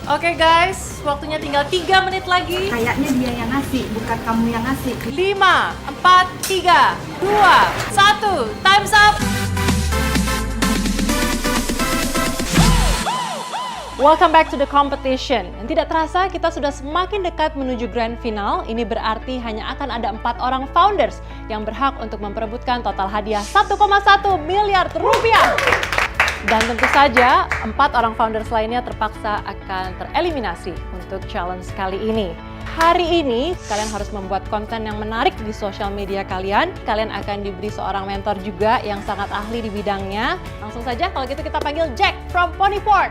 Oke guys, waktunya tinggal 3 menit lagi. Kayaknya dia yang ngasih, bukan kamu yang ngasih. 5, 4, 3, 2, 1, time's up! Welcome back to the competition. Dan tidak terasa kita sudah semakin dekat menuju grand final. Ini berarti hanya akan ada 4 orang founders yang berhak untuk memperebutkan total hadiah 1,1 miliar rupiah. Dan tentu saja 4 orang founders lainnya terpaksa akan tereliminasi untuk challenge kali ini. Hari ini kalian harus membuat konten yang menarik di sosial media kalian. Kalian akan diberi seorang mentor juga yang sangat ahli di bidangnya. Langsung saja kalau gitu kita panggil Jack from Ponyport.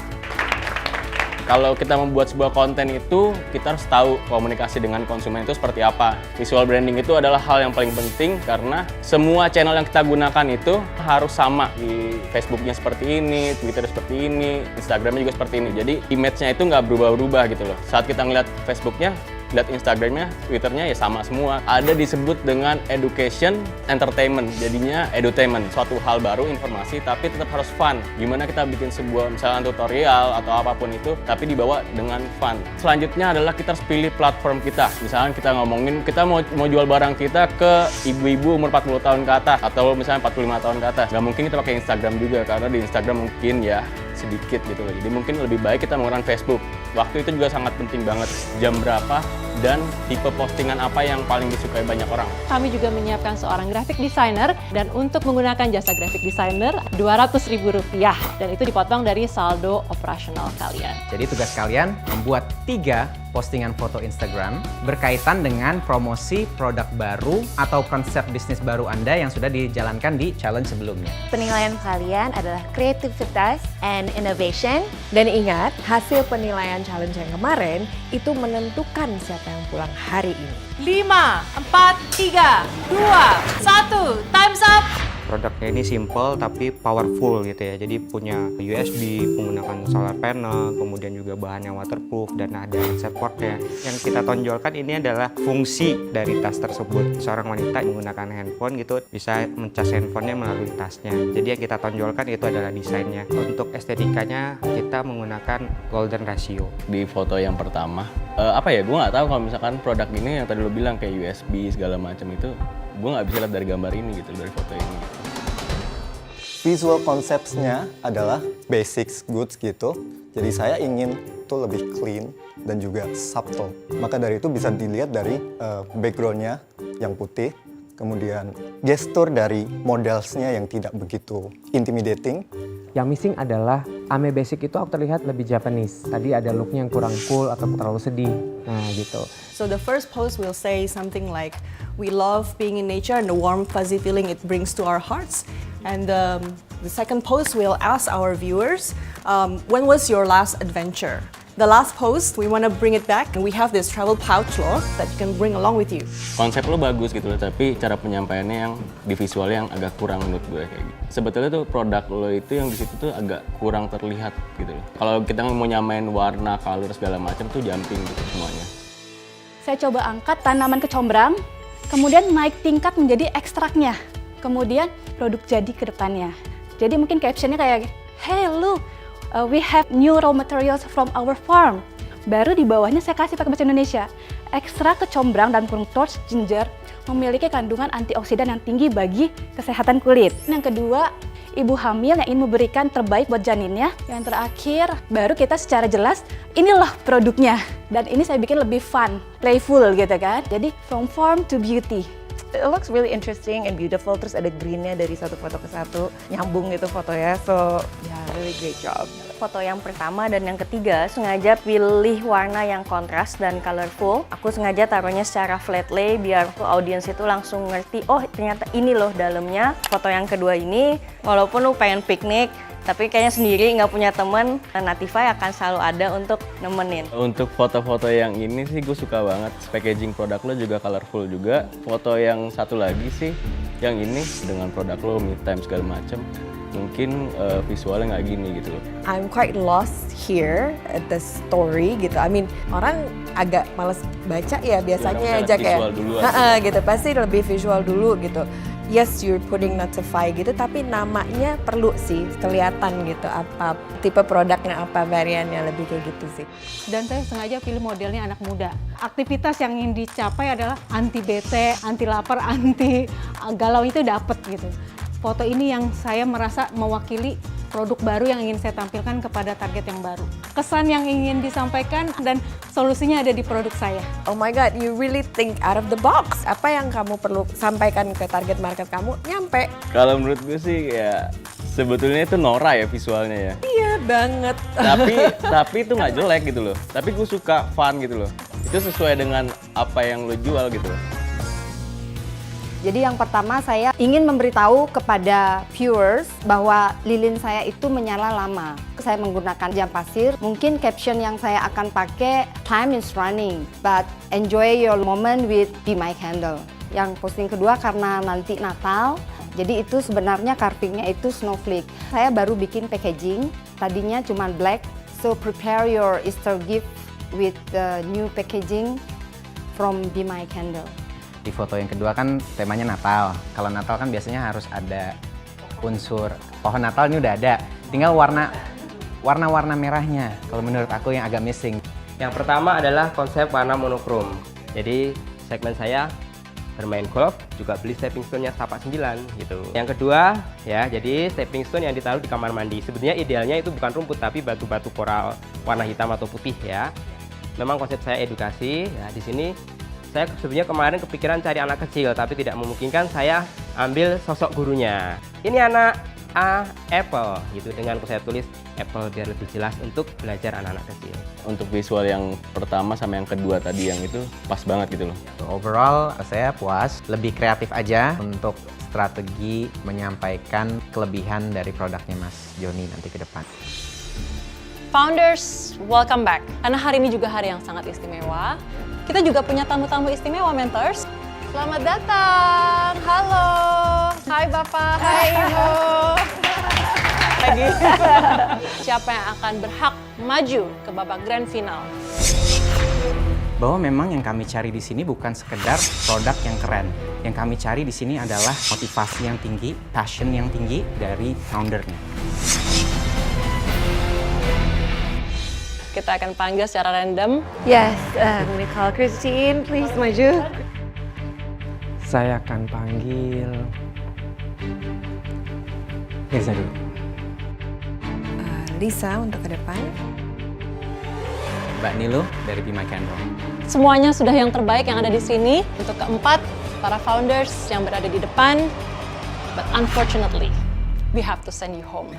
Kalau kita membuat sebuah konten itu, kita harus tahu komunikasi dengan konsumen itu seperti apa. Visual branding itu adalah hal yang paling penting karena semua channel yang kita gunakan itu harus sama. Di Facebooknya seperti ini, Twitter seperti ini, Instagramnya juga seperti ini. Jadi image-nya itu nggak berubah-ubah gitu loh. Saat kita ngeliat Facebooknya, lihat Instagramnya, Twitternya ya sama semua. Ada disebut dengan education, entertainment, jadinya edutainment. Suatu hal baru, informasi, tapi tetap harus fun. Gimana kita bikin sebuah misalnya tutorial atau apapun itu, tapi dibawa dengan fun. Selanjutnya adalah kita harus pilih platform kita. Misalnya kita ngomongin, kita mau jual barang kita ke ibu-ibu umur 40 tahun ke atas, atau misalnya 45 tahun ke atas. Nggak mungkin kita pakai Instagram juga, karena di Instagram mungkin ya sedikit gitu loh. Jadi mungkin lebih baik kita menggunakan Facebook. Waktu itu juga sangat penting banget. Jam berapa dan tipe postingan apa yang paling disukai banyak orang. Kami juga menyiapkan seorang graphic designer dan untuk menggunakan jasa graphic designer Rp200.000 dan itu dipotong dari saldo operasional kalian. Jadi tugas kalian membuat 3 postingan foto Instagram berkaitan dengan promosi produk baru atau konsep bisnis baru Anda yang sudah dijalankan di challenge sebelumnya. Penilaian kalian adalah kreativitas and innovation. Dan ingat, hasil penilaian challenge yang kemarin itu menentukan siapa yang pulang hari ini. 5, 4, 3, 2, 1, time's up! Produknya ini simple tapi powerful gitu ya. Jadi punya USB, menggunakan solar panel, kemudian juga bahannya waterproof dan ada headset portnya. Yang kita tonjolkan ini adalah fungsi dari tas tersebut. Seorang wanita menggunakan handphone gitu bisa mencas handphonenya melalui tasnya. Jadi yang kita tonjolkan itu adalah desainnya. Untuk estetikanya kita menggunakan golden ratio. Di foto yang pertama, gue nggak tahu kalau misalkan produk ini yang tadi lo bilang kayak USB segala macam itu, gue nggak bisa lihat dari gambar ini gitu, dari foto ini. Visual konsepnya adalah basics goods gitu. Jadi saya ingin itu lebih clean dan juga subtle. Maka dari itu bisa dilihat dari backgroundnya yang putih. Kemudian gestur dari modelsnya yang tidak begitu intimidating. Yang missing adalah Ame Basic itu aku terlihat lebih Japanese. Tadi ada looknya yang kurang cool atau terlalu sedih. Nah gitu. So the first post will say something like, we love being in nature and the warm fuzzy feeling it brings to our hearts. And the second post will ask our viewers, when was your last adventure? The last post, we want to bring it back and we have this travel pouch loh that you can bring along with you. Konsep lo bagus gitu loh, tapi cara penyampaiannya yang di visualnya yang agak kurang menurut gue kayak gitu. Sebetulnya tuh produk lo itu yang di situ tuh agak kurang terlihat gitu loh. Kalau kita mau nyamain warna, color segala macam tuh jumping gitu semuanya. Saya coba angkat tanaman kecombrang, kemudian naik tingkat menjadi ekstraknya. Kemudian produk jadi ke depannya. Jadi mungkin captionnya kayak, hey look, we have new raw materials from our farm. Baru di bawahnya saya kasih pakai bahasa Indonesia. Ekstrak kecombrang dan kurung torch ginger memiliki kandungan antioksidan yang tinggi bagi kesehatan kulit. Yang kedua, ibu hamil yang ingin memberikan terbaik buat janinnya. Yang terakhir, baru kita secara jelas, inilah produknya. Dan ini saya bikin lebih fun, playful gitu kan. Jadi from farm to beauty. It looks really interesting and beautiful. Terus ada greennya dari satu foto ke satu. Nyambung gitu fotonya. So, yeah, really great job. Foto yang pertama dan yang ketiga sengaja pilih warna yang kontras dan colorful. Aku sengaja taruhnya secara flat lay biar audiens itu langsung ngerti, oh ternyata ini loh dalamnya. Foto yang kedua ini, walaupun lu pengen piknik, tapi kayaknya sendiri nggak punya temen, Natify akan selalu ada untuk nemenin. Untuk foto-foto yang ini sih gue suka banget, packaging produk lo juga colorful juga. Foto yang satu lagi sih, yang ini dengan produk lo, me time segala macem, mungkin visualnya nggak gini gitu loh. I'm quite lost here at the story gitu. I mean, orang agak males baca ya biasanya, Jack ya. Visual dulu gitu, pasti lebih visual dulu gitu. yes you're putting notify gitu, tapi namanya perlu sih kelihatan gitu, apa tipe produknya, apa variannya, lebih kayak gitu sih. Dan saya sengaja pilih modelnya anak muda. Aktivitas yang ingin dicapai adalah anti bete, anti lapar, anti galau itu dapet gitu. Foto ini yang saya merasa mewakili produk baru yang ingin saya tampilkan kepada target yang baru. Kesan yang ingin disampaikan dan solusinya ada di produk saya. Oh my god, you really think out of the box. Apa yang kamu perlu sampaikan ke target market kamu, nyampe. Kalau menurut gue sih ya sebetulnya itu norak ya visualnya ya. Iya banget. Tapi itu nggak jelek gitu loh. Tapi gue suka fun gitu loh. Itu sesuai dengan apa yang lo jual gitu loh. Jadi yang pertama saya ingin memberitahu kepada viewers bahwa lilin saya itu menyala lama. Saya menggunakan jam pasir. Mungkin caption yang saya akan pakai, time is running, but enjoy your moment with Be My Candle. Yang posting kedua karena nanti Natal, jadi itu sebenarnya carvingnya itu snowflake. Saya baru bikin packaging, tadinya cuma black, so prepare your Easter gift with the new packaging from Be My Candle. Di foto yang kedua kan temanya Natal. Kalau Natal kan biasanya harus ada unsur pohon Natal, ini udah ada. Tinggal warna-warna merahnya. Kalau menurut aku yang agak missing. Yang pertama adalah konsep warna monokrom. Jadi segmen saya bermain golf, juga beli stepping stone-nya setapak 9 gitu. Yang kedua ya, jadi stepping stone yang ditaruh di kamar mandi. Sebenarnya idealnya itu bukan rumput tapi batu-batu koral warna hitam atau putih ya. Memang konsep saya edukasi. Ya, di sini saya sebenarnya kemarin kepikiran cari anak kecil, tapi tidak memungkinkan, saya ambil sosok gurunya. Ini anak A, Apple, gitu. Dengan saya tulis Apple biar lebih jelas untuk belajar anak-anak kecil. Untuk visual yang pertama sama yang kedua tadi yang itu pas banget gitu loh. Overall saya puas, lebih kreatif aja untuk strategi menyampaikan kelebihan dari produknya Mas Joni nanti ke depan. Founders, welcome back. Karena hari ini juga hari yang sangat istimewa. Kita juga punya tamu-tamu istimewa, Mentors. Selamat datang. Halo. Hai Bapak. Hai Ibu. Lagi. Siapa yang akan berhak maju ke babak grand final? Bahwa memang yang kami cari di sini bukan sekedar produk yang keren. Yang kami cari di sini adalah motivasi yang tinggi, passion yang tinggi dari foundernya. Kita akan panggil secara random. Yes, I'm gonna call Christine, please maju. Saya akan panggil Mirza dulu. Lisa untuk ke depan. Mbak Nilu dari Be My Candle. Semuanya sudah yang terbaik yang ada di sini. Untuk keempat, para founders yang berada di depan. But unfortunately, we have to send you home.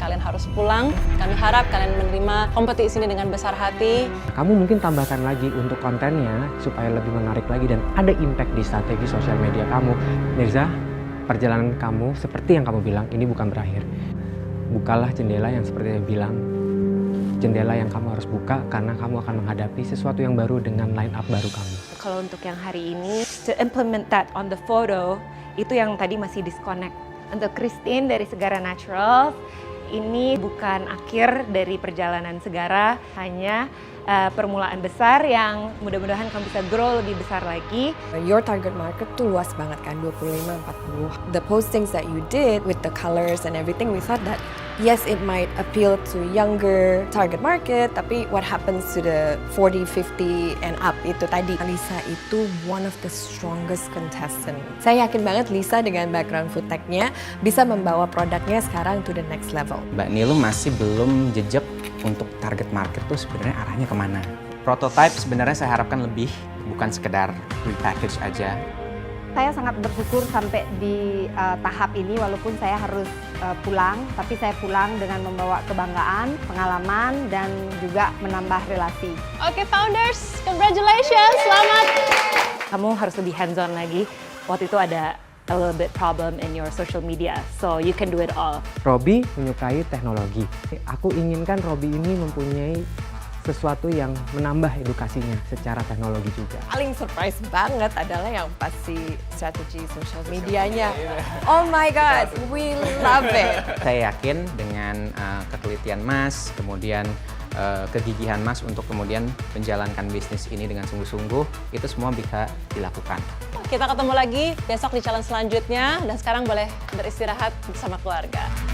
Kalian harus pulang. Kami harap kalian menerima kompetisi ini dengan besar hati. Kamu mungkin tambahkan lagi untuk kontennya supaya lebih menarik lagi dan ada impact di strategi sosial media kamu. Mirza, perjalanan kamu seperti yang kamu bilang ini bukan berakhir. Bukalah jendela yang seperti yang bilang. Jendela yang kamu harus buka karena kamu akan menghadapi sesuatu yang baru dengan line up baru kamu. Kalau untuk yang hari ini, to implement that on the photo, itu yang tadi masih disconnect. Untuk Christine dari Segara Naturals, ini bukan akhir dari perjalanan Segara, hanya permulaan besar yang mudah-mudahan kamu bisa grow lebih besar lagi. Your target market tuh luas banget kan, 25-40. The postings that you did with the colors and everything, we thought that yes, it might appeal to younger target market, tapi what happens to the 40, 50 and up itu tadi. Lisa itu one of the strongest contestant. Saya yakin banget Lisa dengan background food tech-nya bisa membawa produknya sekarang to the next level. Mbak Nilu masih belum jejak untuk target market tuh sebenarnya arahnya kemana. Prototype sebenarnya saya harapkan lebih, bukan sekedar repackage aja. Saya sangat bersyukur sampai di tahap ini walaupun saya harus pulang, tapi saya pulang dengan membawa kebanggaan, pengalaman, dan juga menambah relasi. Oke, founders, congratulations, selamat. Kamu harus lebih hands-on lagi. Waktu itu ada a little bit problem in your social media, so you can do it all. Robi menyukai teknologi. Aku inginkan Robi ini mempunyai sesuatu yang menambah edukasinya secara teknologi juga. Paling surprise banget adalah yang pasti strategi social medianya. Oh my god, we love it. Saya yakin dengan ketelitian Mas, kemudian kegigihan Mas untuk kemudian menjalankan bisnis ini dengan sungguh-sungguh, itu semua bisa dilakukan. Oke, Kita ketemu lagi besok di challenge selanjutnya. Dan sekarang boleh beristirahat bersama keluarga.